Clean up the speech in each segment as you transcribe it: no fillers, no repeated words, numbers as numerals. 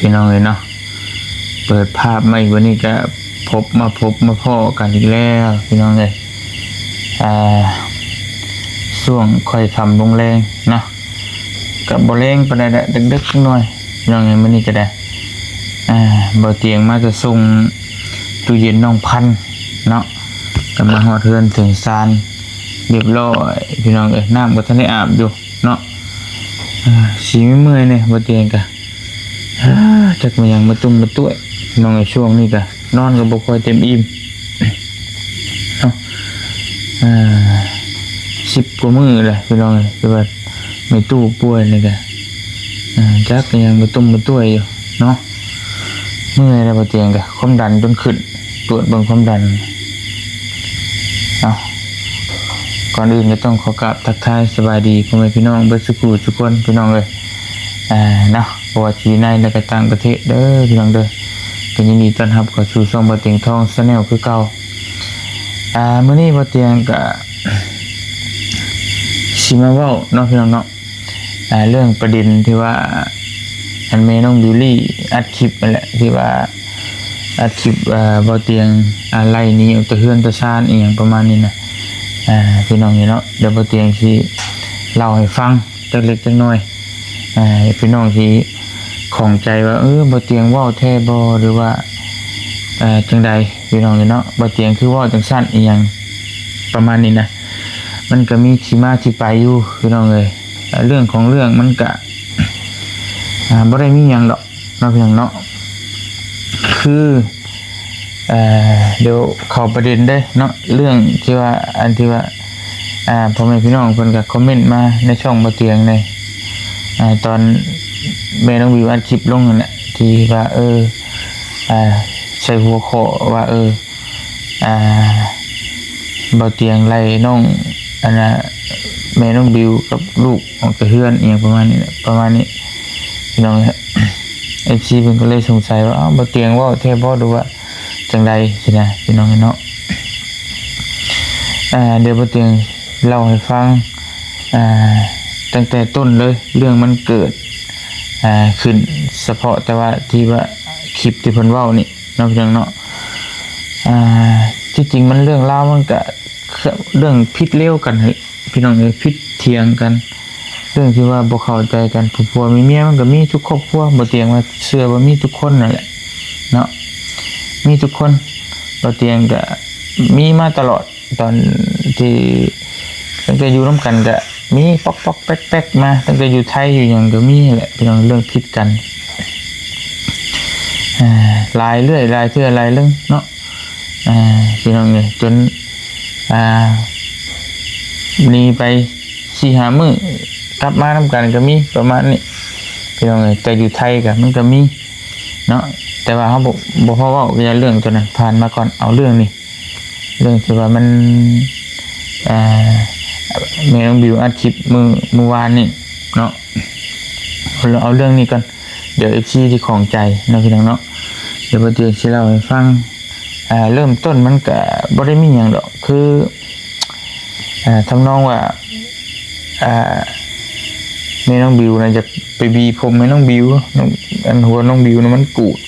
พี่น้องเลยเนาะเปิดภาพมาอีกวันนี้ก็พบมาพ่อกันอีกแล้วพี่น้องเลยช่วงค่อยทำลงแรงเนาะกับบ่แรงปานใดดึกๆหน่อยพี่น้องเลยมื้อนี้ก็ได้บ่เตียงมาจะส่งตู้เย็นน้องพันเนาะกำลังฮอดเฮือนถึงซานเรียบร้อยพี่น้องเอ้ยน้ำก็ทันได้อาบอยู่เนาะสีไม่เมื่อยเนี่ยบ่เตียงกะจักมายังมาตุ้มมาตุ้ยน้องในช่วงนี้กะนอนก็บ่ค่อยเต็มอิ่มเนาะ10 กว่ามื้อเลยพี่น้องเอ้ยคือว่าไม่ตู้ป่วยนี่กะจักยังมาตุ้มมาตุ้ยอยู่เนาะเมื่อยแล้วบ่เตียงกะความดันจนขึ้นตรวจเบิ่งความดันก่อนอื่นก็ต้องขอกราบทักทายสบายดีพ่อแม่พี่น้องเบิดสุขุทุกคนพี่น้องเลยเนาะเพราะว่าที่ในและก็ต่างประเทศเด้อพี่น้องเด้อก็ยินดีต้อนรับเข้าสู่ช่องบ่เตียงทองชาแนลคือเก่ามื้อนี้บ่เตียงก็สิมาเว้าเนาะพี่น้องเนาะเรื่องประเด็นที่ว่าอันแม่น้องบิวลี่อัดคลิปนั่นแหละที่ว่าอัดคลิปบ่เตียงไล่หนีออกจากเฮือนตะชานอีหยังประมาณนี้นะพี่น้องนี่เนาะเดี๋ยวบ่เตียงสิเล่าให้ฟังจักเล็กจักน้อยพี่น้องสิของใจว่าบ่เตียงเว้าแท้บ่หรือว่าจังใดพี่น้องนี่เนาะบ่เตียงคือเว้าจังซั่นอีหยังประมาณนี้นะมันก็มีที่มาที่ไปอยู่พี่น้องเอ้ยเรื่องของเรื่องมันก็บ่ได้มีหยังดอกเนาะพี่น้องเนาะคือเดี๋ยวเข้าประเด็นได้เนาะเรื่องที่ว่าอันที่ว่าพ่อแม่พี่น้องเพิ่นก็คอมเมนต์มาในช่องบ่เตียงในตอนแม่น้องวิวอัดคลิปลงนั่นแหละที่ว่าใส่หัวข้อว่าบ่เตียงไล่น้องอันน่ะแม่น้องบิวกับลูกออกจากเฮือนอีหยังประมาณนี้ประมาณนี้พี่น้องFC เพิ่นก็เลยสงสัยว่าบ่เตียงเว้าแท้บ่หรือว่าจังใดสินะพี่น้องเนาะเดี๋ยวบ่เตียงเล่าให้ฟังตั้งแต่ต้นเลยเรื่องมันเกิดขึ้นเฉพาะแต่ว่าที่ว่าคลิปที่เพิ่นเว้านี่เนาะพี่น้องเนาะที่จริงมันเรื่องราวมันก็เรื่องผิดเลวกันพี่น้องผิดเถียงกันเรื่องที่ว่าบ่เข้าใจกันผัวมีเมียมันก็มีทุกครอบครัวบ่เตียงว่าเชื่อว่ามีทุกคนนั่นแหละเนาะมีทุกคนบ่เตียงก็มีมาตลอดตอนที่ตั้งแต่อยู่ร่วมกันก็มีป๊อกๆแป๊กๆมาตั้งแต่อยู่ไทยอยู่หยังก็มีแหละพี่น้องเรื่องผิดกันหลายเรื่อยหลายเทื่อหลายเรื่องเนาะพี่น้องเนี่ยจนหนีไป 4-5 มื้อกลับมานำกันก็มีประมาณนี้พี่น้องแต่อยู่ไทยก็มันก็มีเนาะแต่ว่าเขาบ่พอเว้าเรื่องตัวนั้นผ่านมาก่อนเอาเรื่องนี้เรื่องที่ว่ามันแม่น้องบิวอัดคลิปเมื่อวานนี่เนาะเราเอาเรื่องนี้ก่อนเดี๋ยว FC ที่ของใจเนาะพี่น้องเนาะเดี๋ยวบ่เตียงสิเล่าให้ฟังเริ่มต้นมันก็บ่ได้มีหยังดอกคือทำนองว่าแม่น้องบิวน่ะจะไปบีผมแม่น้องบิวอันหัวน้องบิวน่ะมันกูด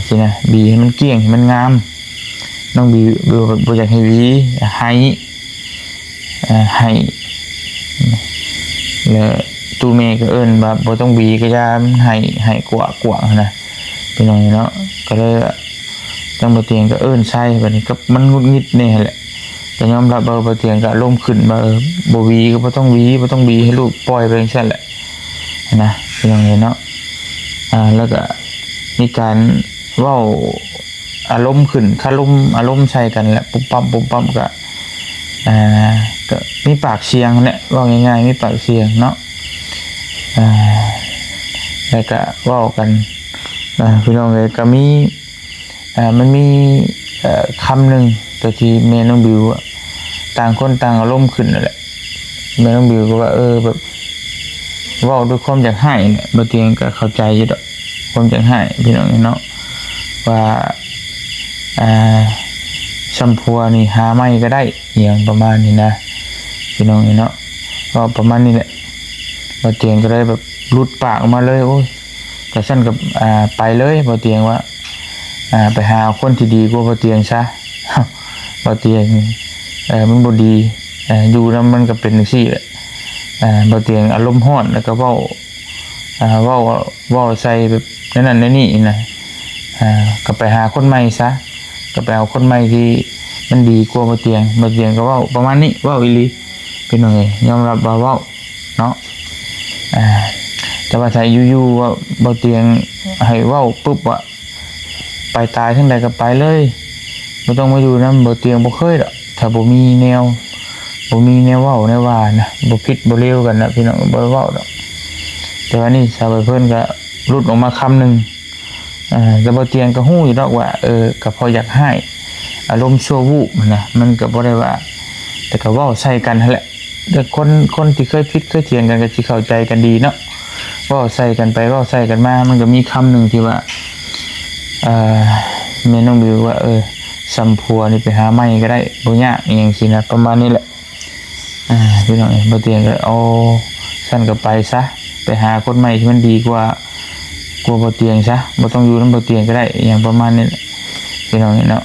สินะบีให้มันเกลี้ยงให้มันงามน้องบิวบ่อยากให้บีให้แล้วตู้แม่ก็เอิ้นว่าบ่ต้องบีก็ยามให้กว่านะพี่น้องเนาะก็เลยจังบ่เตียงก็เอิ้นใส่บัดนี้ก็มันงุดงิดแน่แหละก็ยอมรับว่าบ่เตียงก็ลมขึ้นว่าบ่บีก็บ่ต้องบีให้ลูกปล่อยไปจังซั่นแหละนะพี่น้องเนาะแล้วก็มีการเว้าอารมณ์ขึ้นคอารมณ์ใส่กันแหละปุ๊บปั๊มก็มีปากเสียงแหละว่าง่ายๆมีปากเสียงเนาะแล้วก็เว้ากันพี่น้องเลยก็มีมันมีคำหนึ่งตัวที่แม่น้องบิวต่างคนต่างอารมณ์ขึ้นนั่นแหละแม่น้องบิวก็ว่าแบบเว้าด้วยความอยากให้เนี่ยบ่เตียงก็เข้าใจอยู่ดอกความอยากให้พี่น้องเนาะว่าชัมพูนี่หาไม่ก็ได้อย่างประมาณนี้นะพี่น้องเนาะก็ประมาณนี้แหละบ่เตียงก็ได้แบบหลุดปากออกมาเลยโอ้ย ก็ฉันกับไปเลยบ่เตียงว่าไปหาคนที่ดีกว่าบ่เตียงซะบ่เตียงมันบ่ดีอยู่แล้วมันก็เป็นจังซี่แหละบ่เตียงอารมณ์ร้อนแล้วก็เว้าใส่แบบนั่นนี่นะก็ไปหาคนใหม่ซะก็ไปเอาคนใหม่ที่มันดีกว่าบ่เตียงก็เว้าประมาณนี้เว้าอีหลีพี่น้องเอ้ยยอมรับว่าเว้าเนาะแต่ว่าถ้าอยู่ๆว่าบ่เตียงให้เว้าปุ๊บว่าไปตายทั้งใดก็ไปเลยบ่ต้องมาอยู่นำบ่เตียงบ่เคยดอกถ้าบ่มีแนวเว้าแนวว่านะบ่ผิดบ่เลวกันนะพี่น้องบ่เว้าดอกแต่ว่านี่ชาวเพิ่นก็หลุดออกมาคำนึงแต่บ่เตียงก็ฮู้อยู่ดอกว่าก็พออยากให้อารมณ์ชั่ววูบนะมันก็บ่ได้ว่าแต่ก็เว้าใส่กันนั่นแหละแต่คนที่เคยผิดเคยเถียงกันก็สิเข้าใจกันดีเนาะเว้าใส่กันไปเว้าใส่กันมามันก็มีคำนึงที่ว่าแม่น้องบิวว่าสัมพัวนี่ไปหาไม้ก็ได้บ่ยากอหยังสินะประมาณนี้แหละพี่น้องบ่เตียงก็เอาซั่นก็ไปซะไปหาคนใหม่ที่มันดีกว่าบ่เตียงซะบ่ต้องอยู่นำบ่เตียงก็ได้อย่างประมาณนี้แหละพี่น้องเนาะ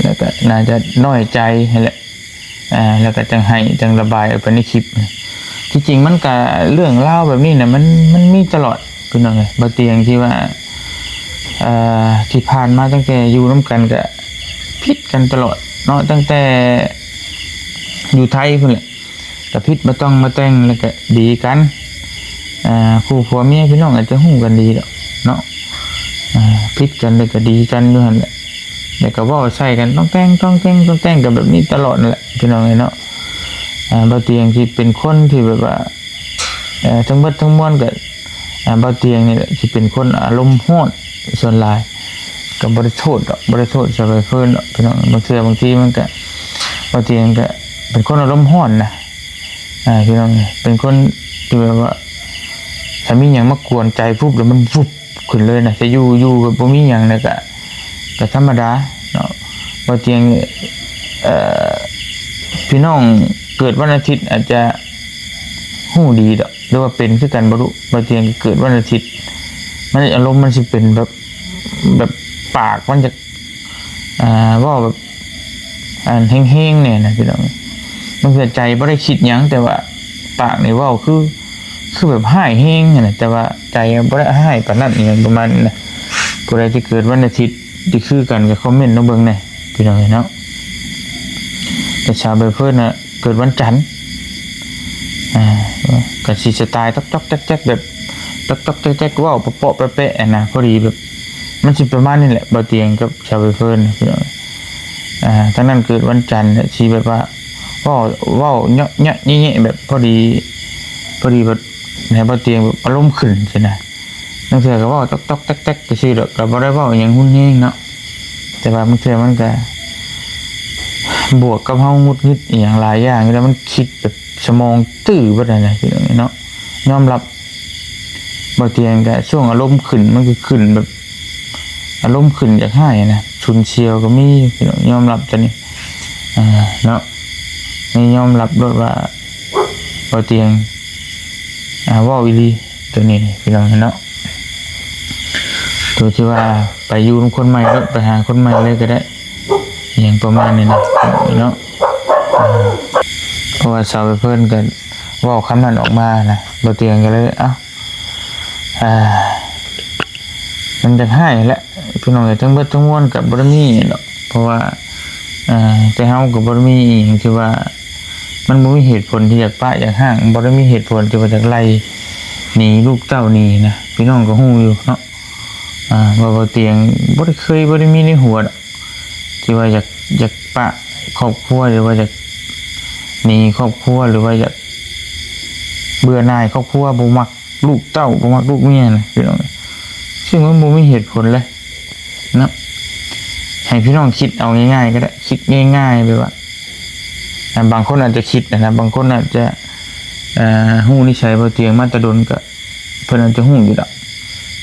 แล้วก็น่าจะน้อยใจนั่นแหละแล้วก็จังระบายออกไปในคลิปที่จริงมันก็เรื่องเล่าแบบนี้เนี่ยมันมีตลอดพี่น้องบ่เตียงที่ว่าที่ผ่านมาตั้งแต่อยู่ร่วมกันก็พิดกันตลอดเนาะตั้งแต่อยู่ไทยพุ่นแหละก็พิดมาต้องมาแต่งแล้วก็ดีกันคู่ผัวเมียพี่น้องอาจจะฮู้กันดีดอกเนาะพิดกันแล้วก็ดีกันอยู่หั่นแหละแล้วก็เว้าใส่กันต้องแต่งกันแบบนี้ตลอดนั่นแหละพี่น้องเนาะบ่เตียงที่เป็นคนที่แบบว่าทั้งเบิดทั้งมวลก็บ่เตียงนี่แหละที่เป็นคนอารมณ์ร้อนส่วนหลายก็บ่ได้โทษดอกบ่ได้โทษชาวบ้านเพิ่นดอกพี่น้องบางทีมันก็บ่เตียงก็เป็นคนอารมณ์ร้อนนะพี่น้องเป็นคนที่แบบว่าถ้ามีหยังมากวนใจปุ๊บแล้วมันวุบขึ้นเลยนะจะอยู่แบบบ่มีหยังเนี่ยก็ธรรมดาเนาะบ่เตียงพี่น้องเกิดวันอาทิตย์อาจจะฮู้ดีดอกหรือว่าเป็นคือกันบ่รู้บ่เตียงเกิดวันอาทิตย์มันอารมณ์มันสิเป็นแบบปากมันจะว่าแบบแห้งๆเนี่ยนะพี่น้องมันคือใจบ่ได้คิดหยังแต่ว่าปากนี่เว้าคือแบบหายแห้งน่ะแต่ว่าใจบ่ได้หายปานนั้นอีหยังประมาณนั้นนะผู้ใดที่เกิดวันอาทิตย์ที่คือกันก็คอมเมนต์เนาะเบิ่งแหน่พี่น้องเนาะแต่ชาวเบเพิ่นน่ะเกิดวันจันทร์ก็สิสไตล์ต๊อกๆแจ๊กๆแบบต๊อกๆแจ๊กๆเว้าเปาะๆแปะๆนะพอดีแบบมันสิประมาณนี้แหละบ่เตียงกับชาวเบเพิ่นพี่น้องทั้งนั้นเกิดวันจันทร์สิแบบว่าเว้าเยาะๆแยะๆแบบพอดีแบบให้บ่เตียงแบบอารมณ์ขึ้นสินะบางเทื่อก็เว้าต๊อกๆแจ๊กๆก็ซื่อดอกก็บ่ได้เว้าหยังหุ่นแฮงเนาะแต่ว่าบางเทื่อมันก็บวกกับเฮาหงุดหงิดอีหยังหลายอย่างแล้วมันคิดแบบสมองตื้อบ่ได้นะพี่น้องเนาะยอมรับบ่เตียงก็ช่วงอารมณ์ขึ้นมันก็ขึ้นแบบอารมณ์ขึ้นอยากให้นะฉุนเฉียวก็มีพี่น้องยอมรับจังนี่เนาะนี่ยอมรับด้วยว่าบ่เตียงเว้าอีหลีตัวนี้พี่น้องเนาะตัวที่ว่าไปอยู่กับคนใหม่ก็ไปหาคนใหม่เลยก็ได้อย่างประมาณนี้นะเนาะเพราะว่าสาวเพิ่นกันว่าคำนั้นออกมานะบ่เตียงกันเลยมันจะให้แหละพี่น้องทั้งเบิดทั้งมวลกับบ่ได้มีเนาะเพราะว่าแต่เฮาก็บ่ได้มีอีหยังที่ว่ามันบ่มีเหตุผลที่อยากปะอยากห่างบ่ได้มีเหตุผลที่ว่าจะไล่หนีลูกเต้าหนีนะพี่น้องก็ฮู้อยู่เนาะว่าบ่เตียงบ่ได้มีในหัวที่ว่าอยากปะครอบครัวหรือว่าอยากหนีครอบครัวหรือว่าอยากเบื่อหน่ายครอบครัวบ่มักลูกเต้าบ่มักลูกเมียนะพี่น้องซึ่งมันบ่มีเหตุผลเลยนะให้พี่น้องคิดเอาง่ายๆก็ได้คิดง่ายๆไปว่าบางคนอาจจะคิดนะบางคนอาจจะฮู้นิสัยบ่เตียงมาแตะดนก็เพิ่นอาจจะฮู้อยู่ดอก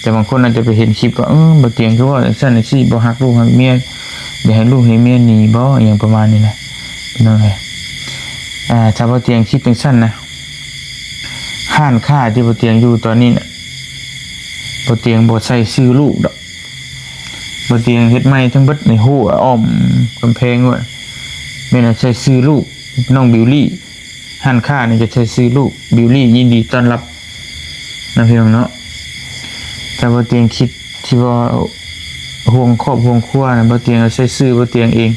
แต่บางคนอาจจะไปเห็นคลิปว่าบ่เตียงคือว่าซั่นจังซี่บ่ฮักลูกฮักเมียอยากให้ลูกให้เมียหนีบ่อย่างประมาณนี้นะพี่น้องถ้าบ่เตียงคิดจังซั่นนะ ห้านค่าที่บ่เตียงอยู่ตอนนี้น่ะบ่เตียงบ่ใส่ชื่อลูกดอกบ่เตียงเฮ็ดใหม่ทั้งเบิดในหัวอ้อมกำแพงไว้แม่นใส่ชื่อลูกน้องบิวลี่ห้านค่านี่จะใช้ชื่อลูกบิวลี่ยินดีต้อนรับนะพี่น้องเนาะแต่บ่เตียงคิดที่ว่าห่วงครอบห่วงครัวนะบ่เตียงเอาใช้ชื่อบ่เตียงเอง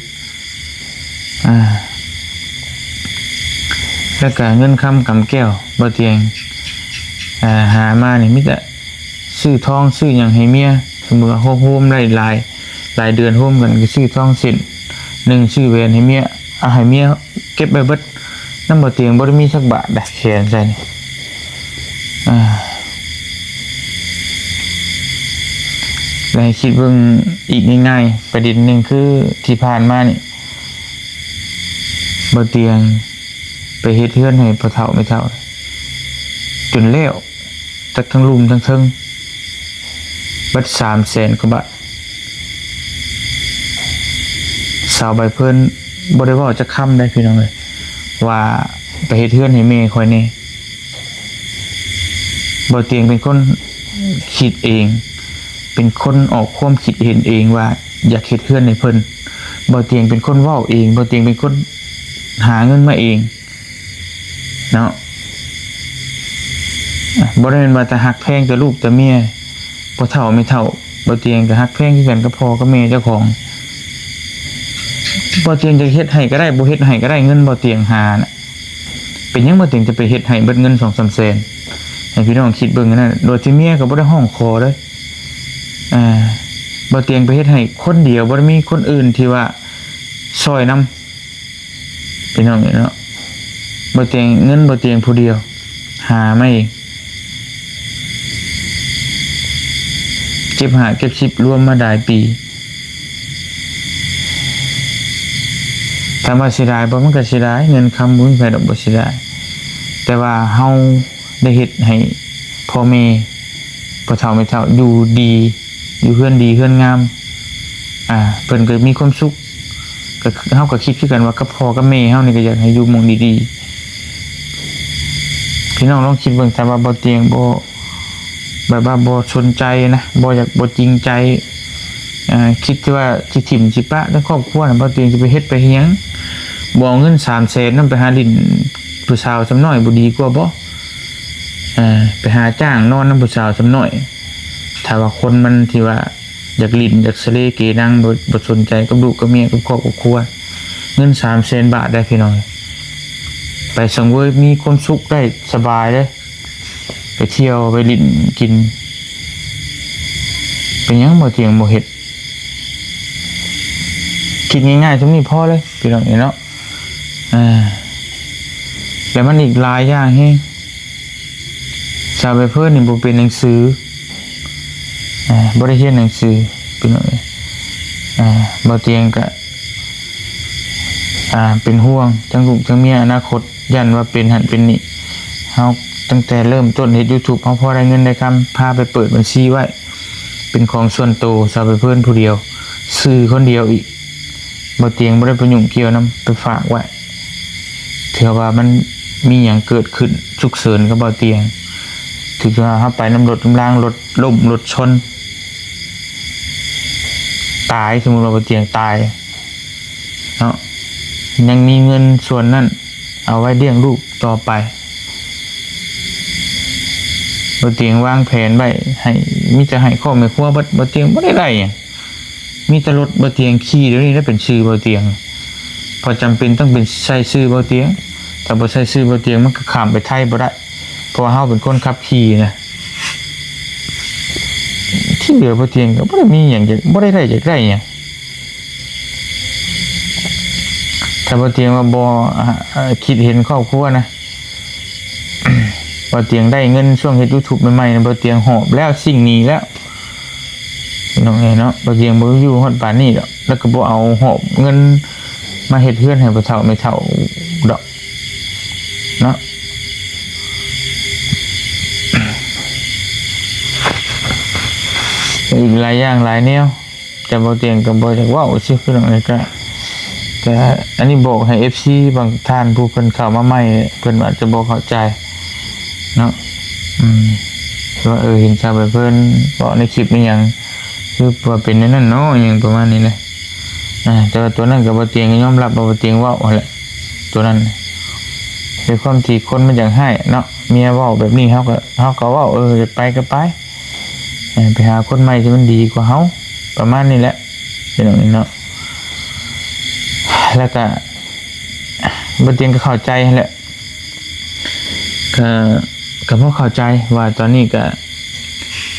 แล้วก็เงินคำกำแก้วบ่เตียงหามานี่มีแต่ซื้อทองซื้อหยังให้เมียสมมุติว่าโฮมได้หลายเดือนโฮมกันก็ซื้อทองสิน1ซื้อแหวนให้เมียเอาให้เมียเก็บไว้เบิดนำบ่เตียงบ่ได้มีสักบาทได้แขนใส่นี่แล้วให้คิดเบิ่งอีกง่ายๆประเด็นหนึงคือที่ผ่านมานี่บ่เตียงไปเฮ็ดเฮือนให้พ่อเฒ่าแม่เฒ่าจนแล้วตักทั้งลุมทั้งเทิงบัด300,000 กว่าบาทสาวใบเพิ่นบ่ได้เว้าจักคำได้พี่น้องเอ้ยว่าไปเฮ็ดเฮือนให้แม่ข่อยแน่บ่เตียงเป็นคนคิดเองเป็นคนออกความคิดเห็นเองว่าอยากเฮ็ดเฮือนให้เพิ่นบ่เตียงเป็นคนเว้าเองบ่เตียงเป็นคนหาเงินมาเองเนาะบ่ได้เป็นว่าแต่ฮักแพงแต่ลูกแต่เมียบ่เฒ่าไม่เฒ่าบ่เตียงก็ฮักแพงคือกันกับพ่อกับแม่เจ้าของบ่เตียงจะเฮ็ดให้ก็ได้บ่เฮ็ดให้ก็ได้เงินบ่เตียงหาน่ะเป็นหยังบ่เตียงจะไปเฮ็ดให้เบิดเงิน 2-3 แสนให้พี่น้องคิดเบิ่งนั่นโดยที่เมียก็บ่ได้ห้องคอเด้อบ่เตียงไปเฮ็ดให้คนเดียวบ่ได้มีคนอื่นที่ว่าช่วยนำพี่น้องเนาะบ่เตียงเงินบ่เตียงผู้เดียวหามาเองเก็บหาเก็บชิปรวมมาได้ปีถ้าว่าเสียดายบ่มันก็เสียดายเงินคำบ่มีไผดอกบ่เสียดายแต่ว่าเฮาได้เฮ็ดให้พ่อแม่พ่อเฒ่าแม่เฒ่าอยู่ดีอยู่เฮือนดีเฮือนงามเพิ่นก็มีความสุขก็เฮาก็คิดคือกันว่ากับพ่อกับแม่เฮานี่ก็อยากให้อยู่หมู่ดีๆพี่น้องลองคิดเบิ่งถ้าว่าบ่เตียงบ่แบบว่าบ่สนใจนะบ่อยากบ่จริงใจคิดว่าสิถิ่มสิปะในครอบครัวน่ะบ่เตียงสิไปเฮ็ดไปเฮ็ดหยังบ่เอาเงิน 300,000 นำไปหาลิ้นผู้สาวซำน้อยบ่ดีกว่าบ่ไปหาจ้างนอนนำผู้สาวซำน้อยถ้าว่าคนมันที่ว่าอยากลิ้นอยากสะเลเกนังบ่สนใจกับลูกกับเมียกับครอบกับครัวเงิน 300,000 บาทได้พี่น้องไปสังเวยมีความสุขได้สบายเด้ไปเที่ยวไปลิ้นกินเป็นหยังบ่เที่ยงบ่เฮ็ดคิดง่ายๆซุมนี้พอเลยพี่น้องเนาะแล้วมันอีกหลายอย่างแฮงชาวไปเพิ่นนี่บ่เป็นหนังสือบ่ได้เรียนหนังสือพี่น้องบ่เตียงก็เป็นห่วงทั้งลูกทั้งเมียอนาคตยันว่าเป็นหันเป็นนี่เฮาตั้งแต่เริ่มต้นเฮ็ด YouTube เฮาพอได้เงินได้คำพาไปเปิดบัญชีไว้เป็นของส่วนตัวชาวไปเพิ่นผู้เดียวซื้อคนเดียวอีกบ่เตียงบ่ได้ไปยุ่งเกี่ยวนํไปฝากไว้เถื่อว่ามันมีหยังเกิดขึ้นฉุกเฉินกับบ่เตียงถือว่าเฮาไปนำรถนำรางรถล้มรถชนตายสมมุติว่าบ่เตียงตายเนาะยังมีเงินส่วนนั้นเอาไว้เลี้ยงลูกต่อไปบ่เตียงวางแผนไว้ให้มีแต่ให้ข้อแม่ครัวบ่เตียงบ่ได้หยังมีแต่รถบ่เตียงขี่เดี๋ยวนี้ได้เป็นชื่อบ่เตียงพอจำเป็นต้องเป็นใช้ชื่อบ่เตียงถ้าบ่ใช้ชื่อบ่เตียงมันก็ข้ามไปไทยบ่ได้เพราะว่าเฮาเป็นคนขับขี่นะที่เหลือบ่เตียงก็บ่ได้มีหยังบ่ได้อยากได้หยังถ้าบ่เตียงว่าบ่คิดเห็นครอบครัวนะบ่เตียงได้เงินช่วงเฮ็ด YouTube ใหม่ๆนะบ่เตียงหอบแล้วสิ่งนี้แล้วน้องเนาะบ่เตียงบ่อยู่ฮอดปานนี้ดอกแล้วก็บ่เอาหอบเงินมาเฮ็ดเฮือนให้บ่เฒ่าไม่เฒ่าดอกเนาะอีกหลายอย่างหลายแนวแต่บ่เตียงก็บ่อยากเว้าซื่อคือน้องก็แต่อันนี้บอกให้ FC บางท่านผู้เพิ่นเข้ามาใหม่เพิ่นอาจจะบ่เข้าใจเนาะ ว่าเห็นชาวเพื่อนบอกในคลิปนี่ยังคือว่าเป็นในนั่นเนาะอย่างประมาณนี้เลยแต่ว่าตัวนั้นกับบ่เตียงก็ยอมรับบ่เตียงว่าเอาแหละตัวนั้นในความที่คนมันอย่างให้เนาะเมียว่าแบบนี้เขาก็ว่าจะไปก็ไปหาคนใหม่ที่มันดีกว่าเขาประมาณนี้แหละเป็นอย่างนี้เนาะแล้วก็บ่เตียงก็เข้าใจแหละก็เพราะเข้าใจว่าตอนนี้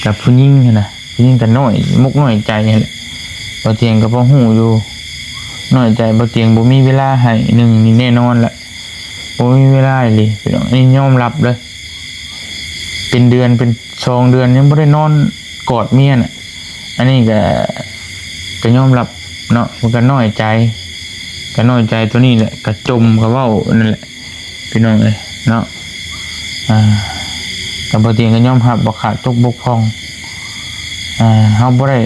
กับผู้หญิงนะผู้หญิงกันน้อยมุกน้อยใจแหละบ่เตียงก็บ่ฮู้อยู่น้อยใจบ่เตียงบ่มีเวลาให้หนึ่งนี่แน่นอนละบ่มีเวลาเลยพี่น้องนี่ยอมรับเลยเป็นเดือนเป็น2 เดือนยังบ่ได้นอนกอดเมียน่ะอันนี้ก็ยอมรับเนาะมันก็น้อยใจตัวนี้แหละก็จมก็เว้านั่นแหละพี่น้องเอ้ยเนาะกับบ่เตียงก็ยอมรับบ่ขาดตกบกพร่องเฮาบ่ได้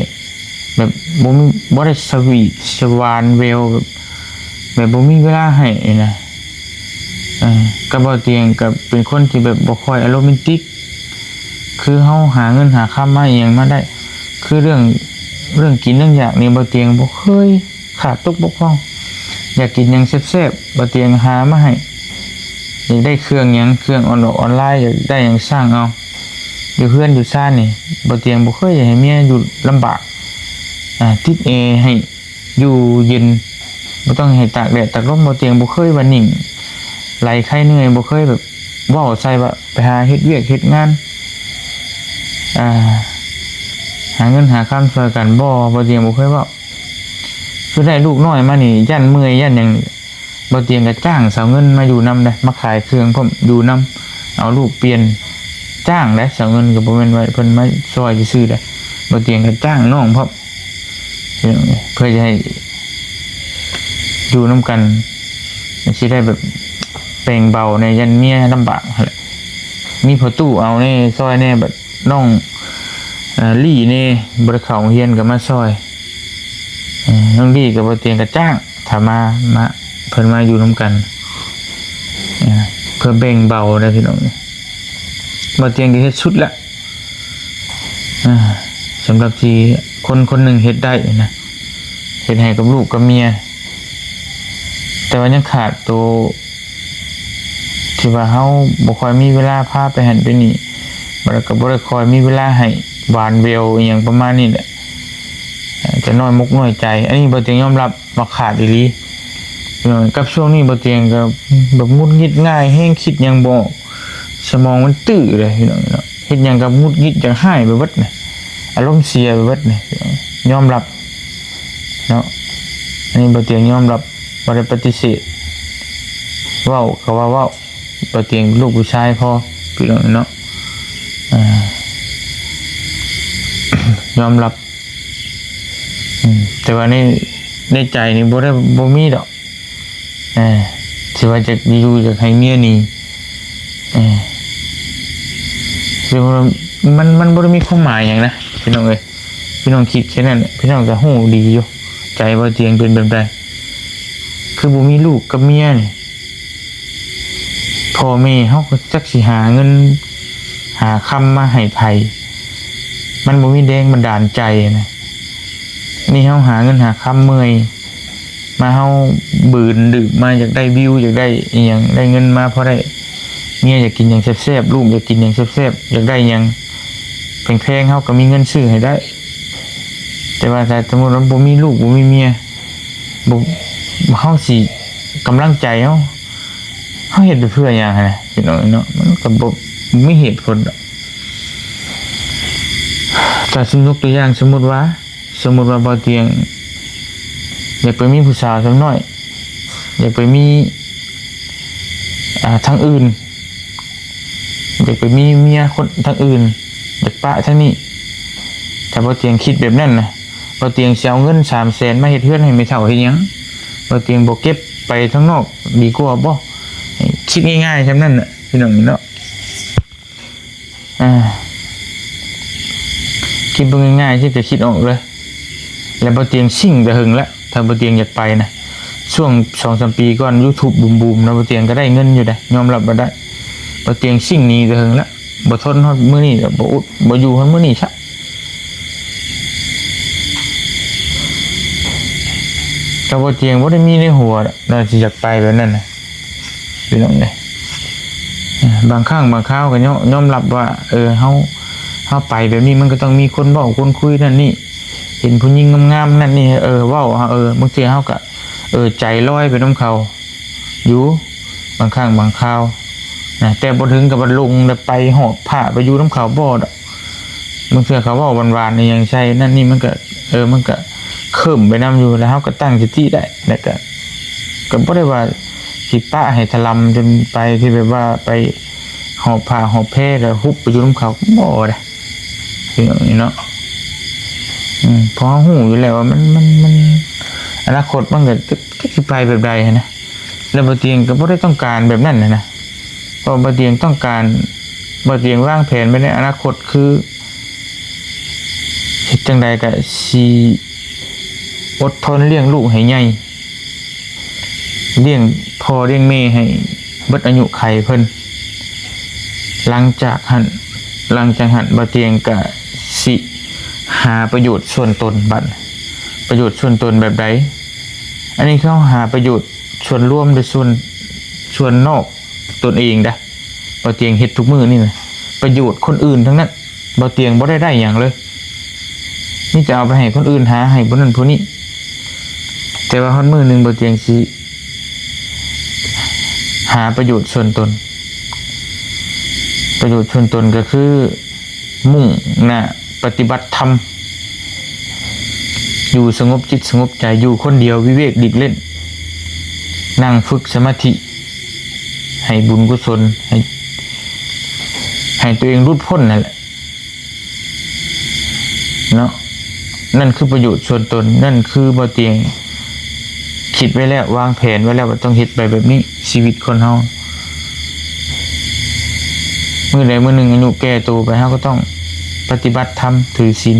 แบบบ่ได้สวีทสวานเวลแบบบ่มีเวลาให้นะกับบ่เตียงก็เป็นคนที่แบบบ่ค่อยอารมณ์ติกคือเฮาหาเงินหาค่ามาเองมาได้คือเรื่องกินเรื่องอยากนี่บ่เตียงบ่เคยขาดตกบกพร่องอยากกินหยังแซ่บๆบ่เตียงหามาให้อยากได้เครื่องหยังเครื่องออนไลน์อยากได้หยังสร้างเอาอยู่เพื่อนอยู่ซ่านนี่บ่เตียงบ่เคยอยากให้เมียอยู่ลำบากติดให้อยู่เย็นบ่ต้องให้ตากแดดตากลมบ่เตียงบ่เคยว่านิ่งไหลไข้เหนื่อยบ่เคยแบบเว้าใส่ว่าไปหาเฮ็ดเวียกเฮ็ดงานหาเงินหาค้ำช่วยกันบ่เตียงบ่เคยเว้าคือได้ลูกน้อยมานี่ยันเมื่อยยันหยังบ่เตียงก็จ้างสาวเงินมาอยู่นำได้มาขายเครื่องพร้อมอยู่นำเอาลูกเปลี่ยนจ้างได้สาวเงินก็บ่แม่นว่าเพิ่นมาซอยซื่อๆได้บ่เตียงก็จ้างน้องพร้อมเพื่อจะให้อยู่นำกันสิได้แบบแบ่งเบาในยันเมียลำบากแหละมีพอตู้เอาในซอยแน่แบบน้องลี่นี่บ่ได้เข้าโรงเรียนก็มาซอยน้องลี่ก็บ่เตียงก็จ้างถ้ามาเพิ่นมาอยู่นำกันเพื่อแบ่งเบาได้พี่น้องบ่เตียงก็เฮ็ดสุดละสำหรับที่คนหนึ่งเฮ็ดได้นะเฮ็ดให้กับลูกกับเมียแต่ว่ายังขาดตัวที่ว่าเฮาบ่ค่อยมีเวลาพาไปหันไปนี่บ่ได้ก็บ่ได้ค่อยมีเวลาให้หวานเวลอีหยังประมาณนี้แหละจะน้อยมุกน้อยใจอันนี้บ่เตียงยอมรับว่าขาดอีหลีกับช่วงนี้บ่เตียงก็แบบงุดหงิดง่ายแฮงคิดหยังบ่สมองมันตื้อเลยพี่น้องเนาะเฮ็ดหยังก็งุดหงิดจังหายไปเบิดน่ะอารมณ์เสียไปเบิดนี่ยอมรับเนาะอันนี้บ่เตียงยอมรับบ่ได้ปฏิเสธเว้าก็ว่าเว้าบ่เตียงลูกผู้ชายพอพี่น้องเนาะยอมรับแต่ว่าในใจนี่บ่มีดอกสิว่าจะอยู่จะให้เมียนี่คือมันบ่ได้มีความหมายหยังนะพี่น้องเอ้ยพี่น้องคิดแค่นั้นพี่น้องก็ฮู้ดีอยู่ใจบ่เตียงเป็นแบบใดคือบ่มีลูกกับเมียนี่พ่อแม่เฮาก็จักสิหาเงินหาคำมาให้ไผมันบ่มีแรงบันดาลใจนะนี่เฮาหาเงินหาคำเมื่อยมาเฮาบื่นดึกมาอยากได้วิวอยากได้อีหยังได้เงินมาพอได้เมียอยากกินหยังแซ่บๆลูกอยากกินหยังแซ่บๆอยากได้หยังแพงๆเฮาก็มีเงินซื้อให้ได้แต่ว่าถ้าสมมุติว่าบ่มีลูกบ่มีเมียบ่เฮาสิกำลังใจเฮาเฮ็ดไปเพื่อหยังนะพี่น้องเนาะมันก็บ่มีเหตุผลดอกถ้าสมมุติตัวอย่างสมมุติว่าบ่เตียงอยากไปมีผู้สาวสักหน่อยอยากไปมีทางอื่นอยากไปมีเมียคนทางอื่นอยากปะทางนี้ถ้าบ่เตียงคิดแบบนั้นนะบ่เตียงสิเอาเงิน300,000มาเฮ็ดเฮือนให้ไม่เฒ่าเฮ็ดหยังบ่เตียงบ่เก็บไปข้างนอกดีกว่าบ่คิดง่ายๆซั่นนั่นน่ะพี่น้องเนาะคิดง่ายๆที่จะคิดออกเลยแล้วบ่เตียงชิ่งแต่หึงแล้วถ้าบ่เตียงอยากไปนะช่วง 2-3 ปีก่อน YouTube บูมๆนะบ่เตียงก็ได้เงินอยู่ได้ยอมรับบ่ได้บ่เตียงชิ่งหนีแต่หึงแล้ว บ่ทนฮอดมื้อนี้ก็บ่อุดบ่อยู่ฮอดมื้อนี้ซะก็บ่เตียงบ่ได้มีในหัวน่าสิอยากไปแบบนั้นน่ะพี่น้องเอ้ยบางครั้งบางคราวก็ยอมรับว่าเฮาไปแบบนี้มันก็ต้องมีคนเว้าคนคุยนั่นนี่เห็นผู้หญิงงามๆนั่นนี่เว้าบางทีเฮาก็ใจลอยไปนำเขาอยู่บางครั้งบางคราวนะแต่บ่ถึงกับว่าลงไปหอบผ้าไปอยู่นำเขาบ่ดอกบางเทื่อเขาเว้าหวานๆนี่ยังใช่นั่นนี่มันก็มันก็เคิ่มไปนำอยู่แล้วเฮาก็ตั้งสติได้แล้วก็บ่ได้ว่าสิปะให้ถล่มจนไปที่แบบว่าไปหอบผ้าหอบแพร่แล้วฮุบไปอยู่นำเขาบ่ได้คืออย่างนี้เนาะเพราะฮู้อยู่แล้วว่ามันอนาคตมันก็สิไปแบบใดนะแล้วบ่เตียงก็บ่ได้ต้องการแบบนั้นนะเพราะบ่เตียงต้องการบ่เตียงวางแผนไว้ในอนาคตคือเฮ็ดจังใดก็สิอดทนเลี้ยงลูกให้ใหญ่เลี้ยงพ่อเลี้ยงแม่ให้เบิดอายุไขเพิ่นหลังจากหันบ่เตียงก็สิหาประโยชน์ส่วนตนบัดประโยชน์ส่วนตนแบบใดอันนี้เขาหาประโยชน์ส่วนร่วมหรือส่วนนอกตนเองได้บ่เตียงเฮ็ดทุกมื้อนี่นะประโยชน์คนอื่นทั้งนั้นบ่เตียงบ่ได้หยังเลยนี่จะเอาไปให้คนอื่นหาให้ผู้นั้นผู้นี้แต่ว่าฮอดมื้อนึงบ่เตียงสิหาประโยชน์ส่วนตนประโยชน์ส่วนตนก็คือมุ่งหน้าปฏิบัติธรรมอยู่สงบจิตสงบใจอยู่คนเดียววิเวกดิบเล่นนั่งฝึกสมาธิให้บุญกุศลให้ตัวเองรุดพ้นนั่นแหละเนาะนั่นคือประโยชน์ส่วนตนนั่นคือบ่เตียงคิดไว้แล้ววางแผนไว้แล้วว่าต้องเฮ็ดไปแบบนี้ชีวิตคนเฮามื้อใดมื้อหนึ่งอายุแก่ตัวไปเฮาก็ต้องปฏิบัติธรรมถือศีล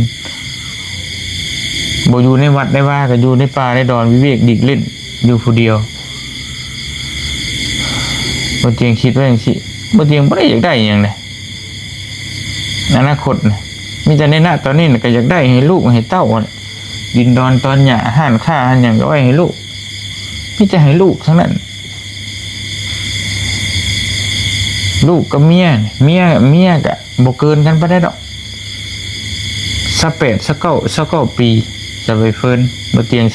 บ่อยู่ในวัดได้ว่าก็อยู่ในป่าในดอนวิเวกดิบเล่นอยู่ผู้เดียวบ่เตียงคิดว่าจังซี่บ่เตียงบ่ได้อยากได้หยังเลยอนาคตน่ะมีแต่ในหน้าตอนนี้น่ะก็อยากได้ให้ลูกให้เต้าดินดอนตอนหญ้าอาหารข้าอันหยังก็ไว้ให้ลูกมีแต่ให้ลูกทั้งนั้นลูกกับเมียก็บ่เกินกันบ่ได้ดอก28 29ปีจะไปเฟิร์นบ่เตียง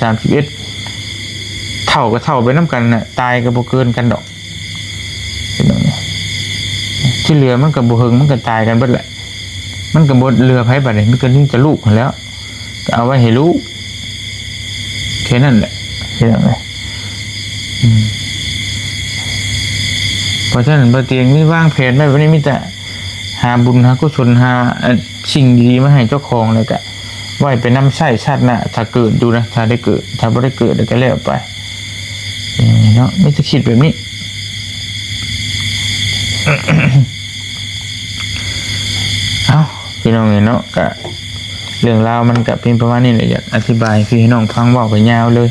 31เท่าก็เท่าไปนำกันน่ะตายก็บ่เกินกันดอกที่เหลือมันก็บ่เฮิงมันก็ตายกันเบิดแหละมันก็บ่เหลือไผบัดนี้มันก็ถึงจะลูกแล้วก็เอาไว้ให้ลูกแค่นั้นแหละเรื่องอะไรเพราะฉะนั้นบ่เตียงมีวางแผนไว้วันนี้มีแต่หาบุญหากุศลหาสิ่งดีๆมาให้เจ้าของเลยก็ไว้ไปนำใช้ชาติหน้าถ้าเกิดอยู่นะถ้าได้เกิดถ้าบ่ได้เกิดก็แล้วไปเนาะไม่จะคิดแบบนี้ เอาพี่น้องเนาะก็เรื่องราวมันก็เป็นประมาณนี้แหละอยากอธิบายคือให้น้องฟังเว้าไปยาวเลย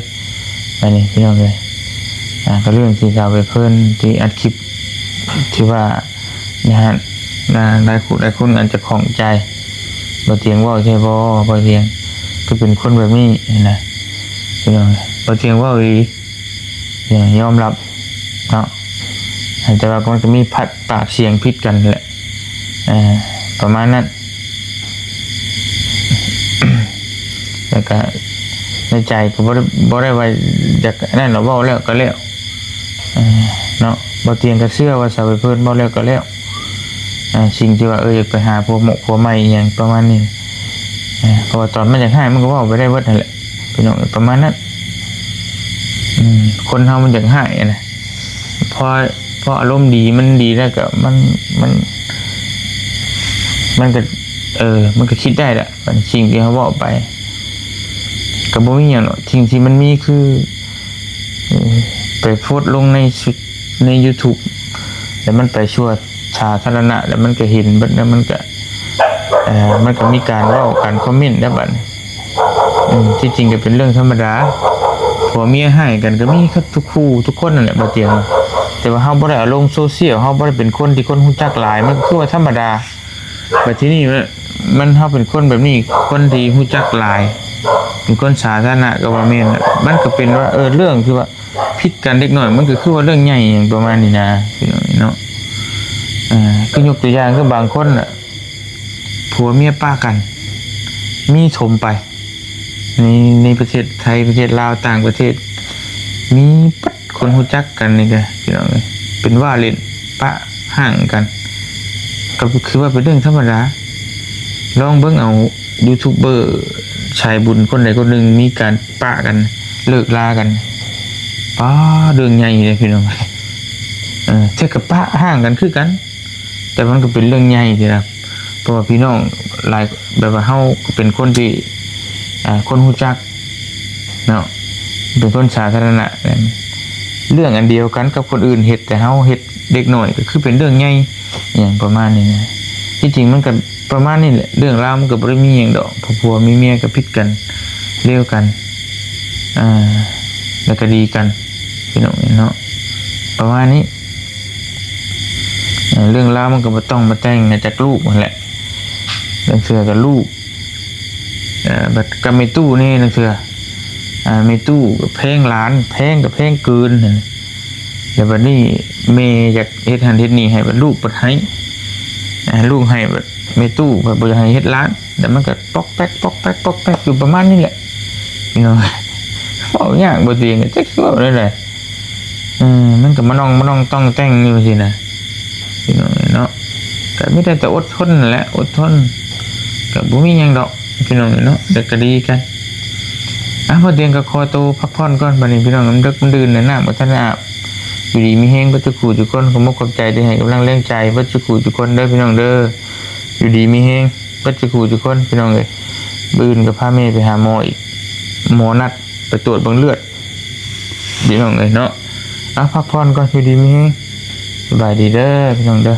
ไปนี่พี่น้องเลยก็เรื่องที่จะไปเพิ่นที่อัดคลิปที่ว่านะฮะได้คุณอาจจะของใจบ่เตียงเว้าใช่บ่เตียงก็เป็นคนแบบนี้นะพี่น้องบ่เตียงเว้าอียอมรับเนาะแต่ว่ามันก็มีผัดปากเสียงผิดกันแหละประมาณนั้น แล้วก็ในใจก็บ่ได้ว่าจากนั่นเราเว้าแล้วก็แล้วเนาะบ่เตียงก็เชื่อว่าสาวเพิ่นเว้าแล้วก็แล้วสิ่งที่ว่าอยากไปหาผัวใหม่อีหยังประมาณนี้เพราะว่าตอนมันอยากให้มันก็เว้าไปได้เบิดนั่นแหละพี่น้องประมาณนั้นคนเฮามันอยากให้นะพออารมณ์ดีมันดีแล้วก็มันก็มันก็คิดได้แหละสิ่งที่เขาบอกไปก็บ่มีหยังหรอกสิ่งที่มันมีคือไปโพสต์ลงใน YouTube แล้วมันไปชั่วสาธารณะแล้วมันก็เห็นบัดนั้นมันก็มีการเว้าการคอมเมนต์ได้บัดที่จริงก็เป็นเรื่องธรรมดาผัวเมียให้กันก็มีทุกคู่ทุกคนนั่นแหละบ่เตียง แต่ว่าเฮาบ่ได้เอาลงโซเชียลเฮาบ่ได้เป็นคนที่คนรู้จักหลายมันก็คือว่าธรรมดาแต่ที่นี่มันเฮาเป็นคนแบบนี้คนที่รู้จักหลายเป็นคนสาธารณะก็ว่าแม่นมันก็เป็นว่าเรื่องที่ว่าผิดกันเล็กน้อยมันก็คือว่าเรื่องใหญ่อย่างประมาณนี้นะพี่น้องเนาะคือยกตัวอย่างคือบางคนน่ะผัวเมียป้ากันมีถมไปในประเทศไทยประเทศลาวต่างประเทศมีปัดคนรู้จักกันนี่ก็พี่น้องเลยเป็นว่าเล่นปะห่างกันก็คือว่าเป็นเรื่องธรรมดาลองเบิ่งเอายูทูบเบอร์ชายบุญคนใดคนหนึ่งมีการปะกันเลิกลากันป้าเรื่องใหญ่เลยพี่น้องเท่ากับปะห่างกันคือกันแต่มันก็เป็นเรื่องใหญ่ทีนะเพราะว่าพี่น้องหลายแบบว่าเฮาเป็นคนที่คนรู้จักเนาะเป็นคนสาธารณะเรื่องอันเดียวกันกับคนอื่นเฮ็ดแต่เฮาเฮ็ดเด็กหน่อยก็คือเป็นเรื่องใหญ่อย่างประมาณนี้นะที่จริงมันก็ประมาณนี้แหละเรื่องราวมันก็บ่ได้มีหยังดอกผัวมีเมียก็ผิดกันเลี้ยวกันแล้วก็ดีกันพี่น้องเนาะประมาณนี้เรื่องราวมันก็บ่ต้องมาแต่งจากลูกนั่นแหละเรื่องเสือกับลูกบัดกับแม่ตู้นี่นั่นเสือแม่ตู้กับแพงหลานแพงกับแพงเกินแต่บัดนี้แม่อยากเฮ็ดหันเฮ็ดนี่ให้บัดลูกบัดให้ลูกให้บัดแม่ตู้บัดบ่อยากให้เฮ็ดหลานแต่มันก็ปอกแป๊กปอกแป๊กปอกแป๊กอยู่ประมาณนี้แหละพี่น้องเว้ายากบ่จริงจักสิเว้าได้เลยมันก็มาน้องต้องแต่งอยู่สินะพี่น้องเนาะก็มีแต่อดทนนั่นแหละอดทนก็บ่มีหยังดอกพี่น้องเนาะแต่ก็ดีกันพอเตียงก็คอโตพักผ่อนก่อนบัดนี้พี่น้องมันดึกมันดื่นน้ำบ่ทันอาบอยู่ดีมีแฮงบ่จุกูจุคนขอมขอบใจที่ให้กำลังแรงใจบ่จุกูจุคนเด้อพี่น้องเด้ออยู่ดีมีแฮงบ่จุกูจุคนพี่น้องเอ้ยมื้ออื่นก็พาแม่ไปหาหมออีกหมอนัดไปตรวจเบิ่งเลือดพี่น้องเอ้ยเนาะพักผ่อนก่อนอยู่ดีมีแฮงสบายดีเด้อพี่น้องเด้อ